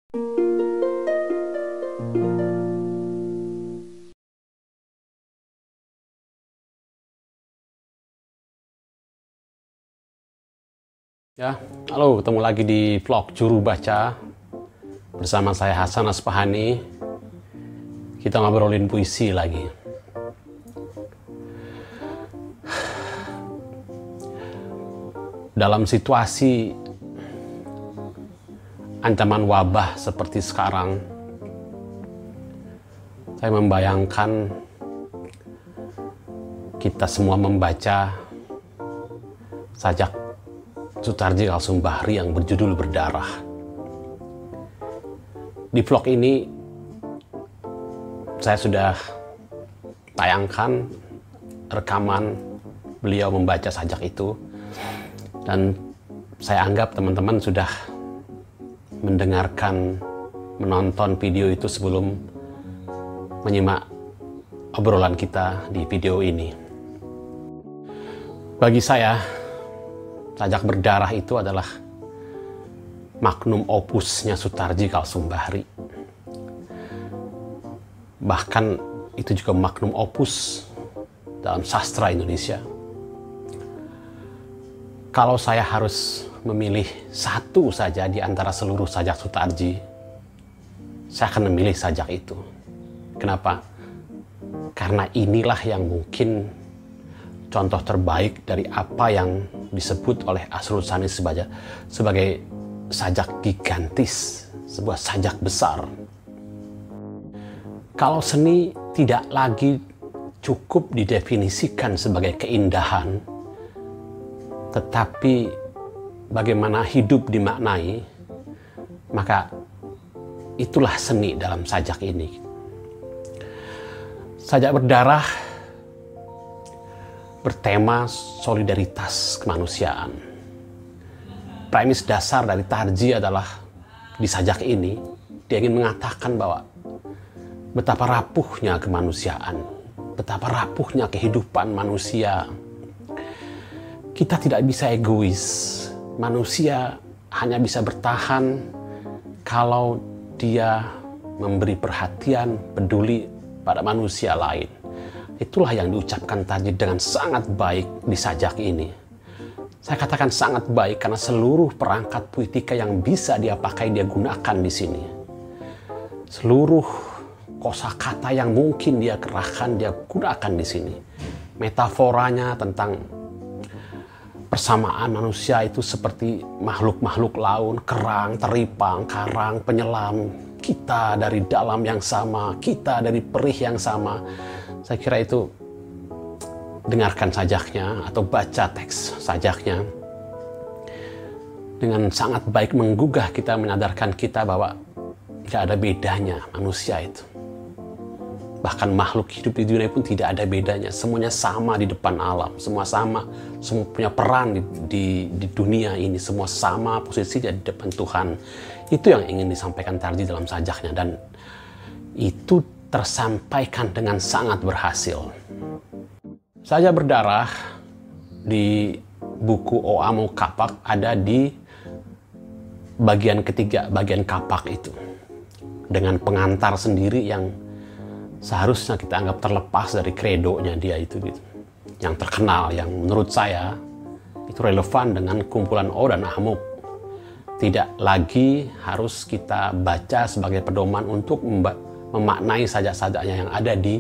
Ya, halo, ketemu lagi di vlog Juru Baca bersama saya Hasan Aspahani. Kita ngobrolin puisi lagi. Dalam situasi ancaman wabah seperti sekarang, saya membayangkan kita semua membaca sajak Soetarji Kalsumbahri yang berjudul Berdarah. Di vlog ini saya sudah tayangkan rekaman beliau membaca sajak itu, dan saya anggap teman-teman sudah mendengarkan, menonton video itu sebelum menyimak obrolan kita di video ini. Bagi saya, sajak Berdarah itu adalah magnum opusnya Soetarji Kalsumbahri. Bahkan itu juga magnum opus dalam sastra Indonesia. Kalau saya harus memilih satu saja di antara seluruh sajak Soetarji, saya akan memilih sajak itu. Kenapa? Karena inilah yang mungkin contoh terbaik dari apa yang disebut oleh Asrul Sani sebagai sajak gigantis, sebuah sajak besar. Kalau seni tidak lagi cukup didefinisikan sebagai keindahan, tetapi bagaimana hidup dimaknai, maka itulah seni dalam sajak ini. Sajak Berdarah bertema solidaritas kemanusiaan. Premis dasar dari Tarji adalah di sajak ini dia ingin mengatakan bahwa betapa rapuhnya kemanusiaan, betapa rapuhnya kehidupan manusia. Kita tidak bisa egois. Manusia hanya bisa bertahan kalau dia memberi perhatian, peduli pada manusia lain. Itulah yang diucapkan Tarji dengan sangat baik di sajak ini. Saya katakan sangat baik karena seluruh perangkat puitika yang bisa dia pakai, dia gunakan di sini. Seluruh kosakata yang mungkin dia kerahkan, dia gunakan di sini. Metaforanya tentang persamaan manusia itu seperti makhluk-makhluk laut, kerang, teripang, karang, penyelam. Kita dari dalam yang sama, kita dari perih yang sama. Saya kira itu, dengarkan sajaknya atau baca teks sajaknya. Dengan sangat baik menggugah kita, menyadarkan kita bahwa tidak ada bedanya manusia itu. Bahkan makhluk hidup di dunia pun tidak ada bedanya. Semuanya sama di depan alam. Semua sama, semua punya peran di dunia ini. Semua sama posisinya di depan Tuhan. Itu yang ingin disampaikan Tarji dalam sajaknya. Dan itu tersampaikan dengan sangat berhasil. Sajak Berdarah di buku Oamo Kapak ada di bagian ketiga, bagian kapak itu. Dengan pengantar sendiri yang seharusnya kita anggap terlepas dari kredonya dia itu gitu. Yang terkenal, yang menurut saya itu relevan dengan kumpulan O dan Amuk. Tidak lagi harus kita baca sebagai pedoman untuk memaknai sajak-sajaknya yang ada di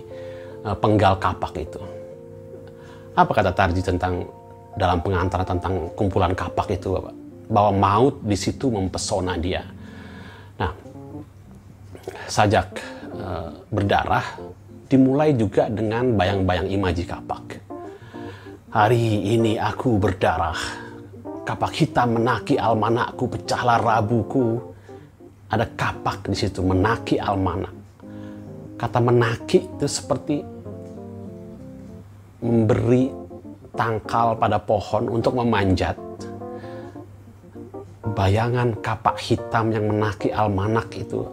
penggal kapak itu. Apa kata Tarji tentang dalam pengantar tentang kumpulan kapak itu, Bapak? Bahwa maut di situ mempesona dia. Nah, sajak Berdarah dimulai juga dengan bayang-bayang imaji kapak. Hari ini aku berdarah, kapak hitam menaki almanakku, pecahlah rabuku. Ada kapak di situ menaki almanak. Kata menaki itu seperti memberi tangkal pada pohon untuk memanjat. Bayangan kapak hitam yang menaki almanak itu,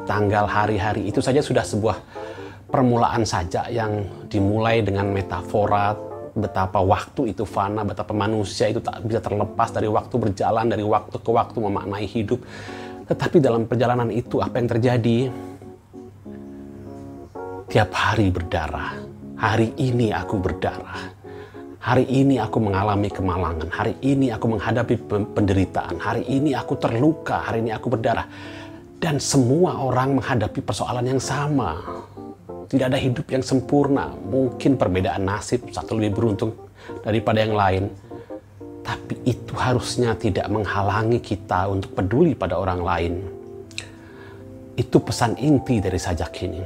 tanggal hari-hari itu saja sudah sebuah permulaan saja yang dimulai dengan metafora betapa waktu itu fana, betapa manusia itu tak bisa terlepas dari waktu, berjalan dari waktu ke waktu memaknai hidup. Tetapi dalam perjalanan itu apa yang terjadi? Tiap hari berdarah. Hari ini aku berdarah. Hari ini aku mengalami kemalangan. Hari ini aku menghadapi penderitaan. Hari ini aku terluka. Hari ini aku berdarah. Dan semua orang menghadapi persoalan yang sama. Tidak ada hidup yang sempurna. Mungkin perbedaan nasib, satu lebih beruntung daripada yang lain. Tapi itu harusnya tidak menghalangi kita untuk peduli pada orang lain. Itu pesan inti dari sajak ini.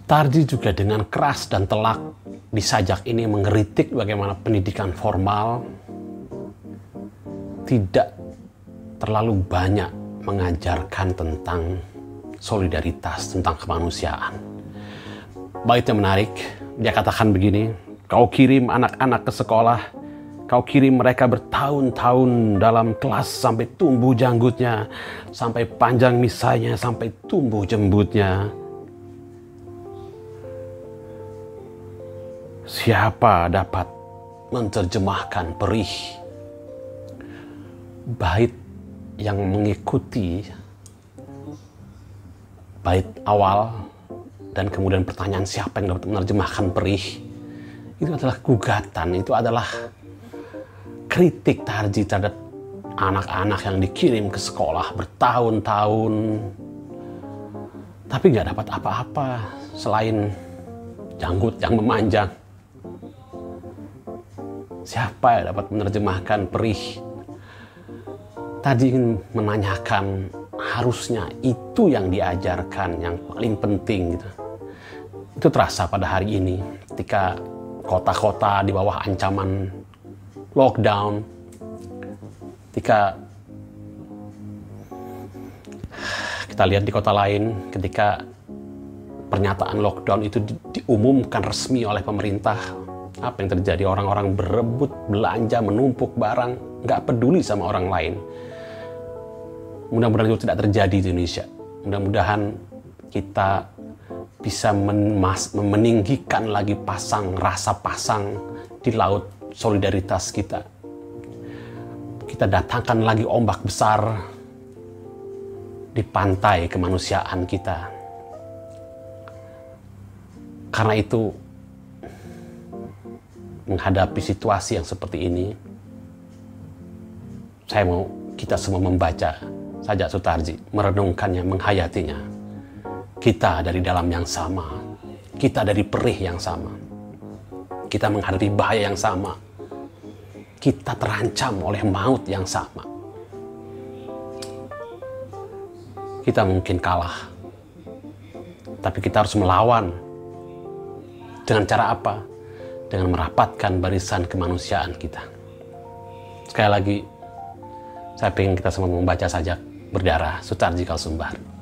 Tarji juga dengan keras dan telak di sajak ini mengkritik bagaimana pendidikan formal tidak terlalu banyak mengajarkan tentang solidaritas, tentang kemanusiaan. Baitnya menarik, dia katakan begini, kau kirim anak-anak ke sekolah, kau kirim mereka bertahun-tahun dalam kelas sampai tumbuh janggutnya, sampai panjang misainya, sampai tumbuh jembutnya. Siapa dapat menerjemahkan perih bait yang mengikuti bait awal dan kemudian pertanyaan siapa yang dapat menerjemahkan perih? Itu adalah gugatan, itu adalah kritik Tarji terhadap anak-anak yang dikirim ke sekolah bertahun-tahun tapi nggak dapat apa-apa selain janggut yang memanjang. Siapa yang dapat menerjemahkan perih? Tadi ingin menanyakan, harusnya itu yang diajarkan, yang paling penting gitu. Itu terasa pada hari ini ketika kota-kota di bawah ancaman lockdown, ketika kita lihat di kota lain, ketika pernyataan lockdown itu diumumkan resmi oleh pemerintah, apa yang terjadi? Orang-orang berebut belanja, menumpuk barang, nggak peduli sama orang lain. Mudah-mudahan itu tidak terjadi di Indonesia. Mudah-mudahan kita bisa meninggikan lagi rasa pasang di laut solidaritas kita. Kita datangkan lagi ombak besar di pantai kemanusiaan kita. Karena itu, menghadapi situasi yang seperti ini, saya mau kita semua membaca sajak Sutarji, merenungkannya, menghayatinya. Kita dari dalam yang sama, kita dari perih yang sama, kita menghadapi bahaya yang sama, kita terancam oleh maut yang sama. Kita mungkin kalah, tapi kita harus melawan. Dengan cara apa? Dengan merapatkan barisan kemanusiaan kita. Sekali lagi, saya ingin kita semua membaca sajak berdarah Sutarji Kalsumbar.